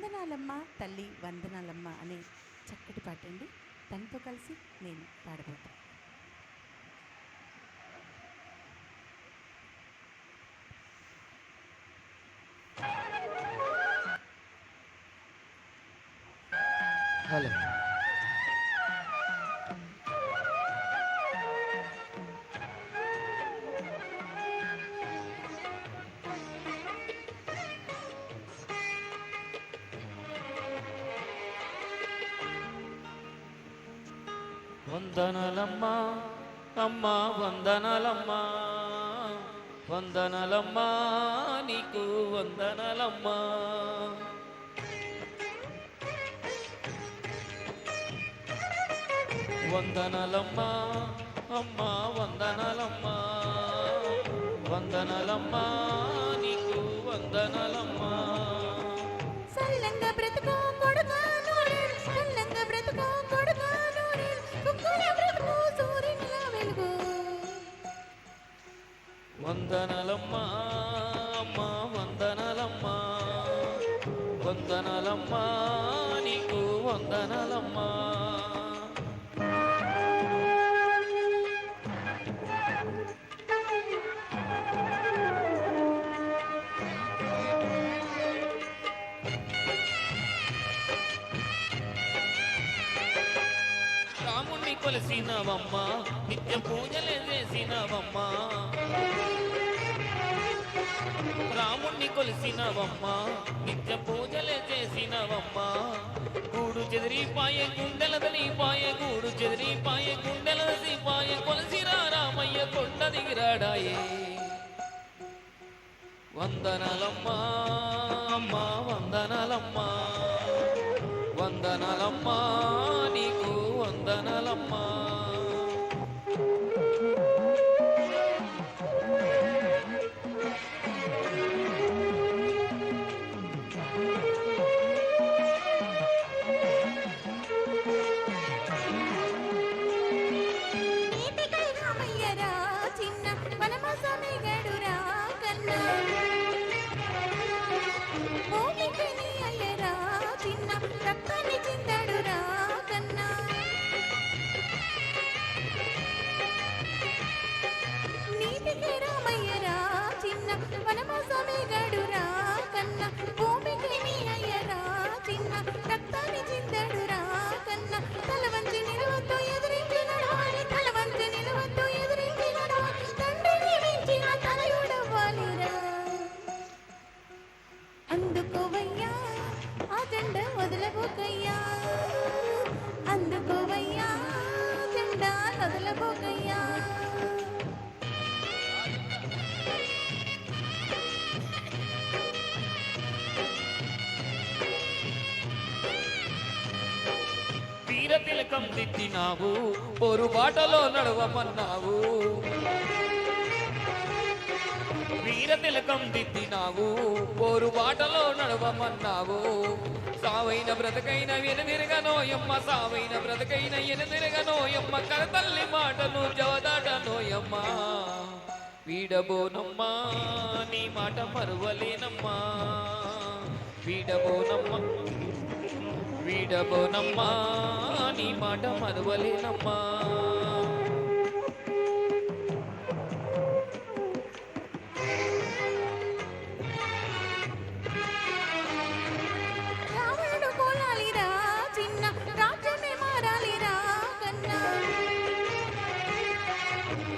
వందనాలమ్మ తల్లి వందనాలమ్మ అనే చక్కటి పాట అండి. తనతో కలిసి నేను పాడబోతాను. హలో వందనాలమ్మా అమ్మా వందనాలమ్మా వందనాలమ్మా నీకు వందనాలమ్మా వందనాలమ్మా అమ్మా వందనాలమ్మా వందనాలమ్మా నీకు వందనాలమ్మా సల్లంగా బ్రతుకు కొడుకా నూరేళ్ళు సల్లంగా బ్రతుకు కొడుకా నూరేళ్ళు కుక్కుల బ్రతుకు సూర్యునిలా వెలుగు. వందనాలమ్మా అమ్మా వందనాలమ్మా వందనాలమ్మా నీకు వందనాలమ్మా రాముణ్ణి కొలిసినవమ్మా నిత్య పూజలే చేసినవమ్మా రాముణ్ణి కొలిసినవమ్మా నిత్య పూజలే చేసినవమ్మా గూడు చెదిరిపాయే గుండెలదనిపాయే గూడు చెదిరిపాయే గుండెలదనిపాయే కొలిసిరా రామయ్య కొండ దిగిరాడాయే వందనాలమ్మా అమ్మా వందనాలమ్మా వందనాలమ్మా నీకు వందనాలమ్మా నీతికై రామయ్యరా చిన్న వనవాసమే గడురా కన్నా భూమికి నీ అయ్యరా చిన్న రక్తాన్ని చిందడురా కన్నా నీతికై రామయ్యరా చిన్న వనవాసమే గడురా కన్నా భూమికి నీ అయ్యరా చిన్న రక్తాన్ని చిందడురా కన్నా తల వంచి నిలవద్దు ఎదురించి నడవాలి తల వంచి నిలవద్దు ఎదురించి నడవాలి తండ్రిని మించిన తనయుడవ్వాలిరా అందుకోవయ్యా ఆ జెండ వదలబోకయ్యా అందుకోవయ్యా జెండా వదలబోకయ్యా వీర తిలకం దిద్దినావు పొరుబాటలో నడవమన్నావు వీర తిలకం దిద్దినావు పొరుబాటలో నడవమన్నావు సావైన బ్రతకైన వెనుదిరగనోయమ్మ సావైన బ్రతకైన ఎనుదిరగనోయమ్మ కరతల్లి మాటలు జవదాటనోయమ్మ వీడబోనమ్మా నీ మాట మరువలేనమ్మా వీడబోనమ్మా వీడబోనమ్మా నీ మాట మరువలేనమ్మా రావణుడు కోలాలిరా చిన్న రాజ్యమే మారాలిరా కన్నా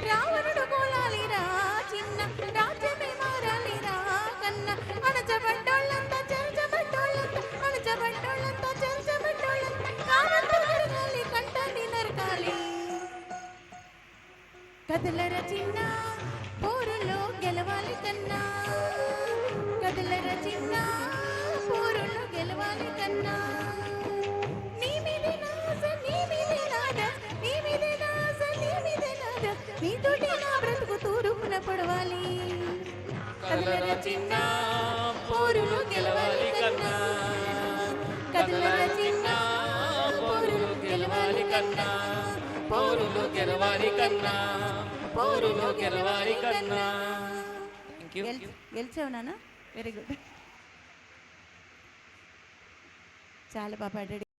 రావణుడు కోలాలిరా చిన్న రాజ్యమే మారాలిరా కన్నా అణచబడ్డోళ్ళంతా చెల్చబడ్డోళ్ళంతా అణచబడ్డోళ్ళంతా చెల్చబడ్డోళ్ళంతా కామంతో నరకాలి కంటాన్ని నరకాలి కదలర చిన్న పోరులో గెలవాలి కన్నా కదలర చిన్న పోరులో గెలవాలి కన్నా నీ మీదే నాస నీ మీదే నాద నీ మీదే నాస నీ మీదే నాద నీతోటి నా బ్రతుకు తూరుపున పడవాలి కదలర చిన్న పోరులో గెలవాలి కన్నా కదలర చిన్న పోరులో గెలవాలి కన్నా పోరులో గెలవాలి కన్నా పోరులో గెలవాలి కన్నా థ్యాంక్ యూ గెలిచావు నాన్న వెరీ గుడ్ చాలా బాగా పాడాడు.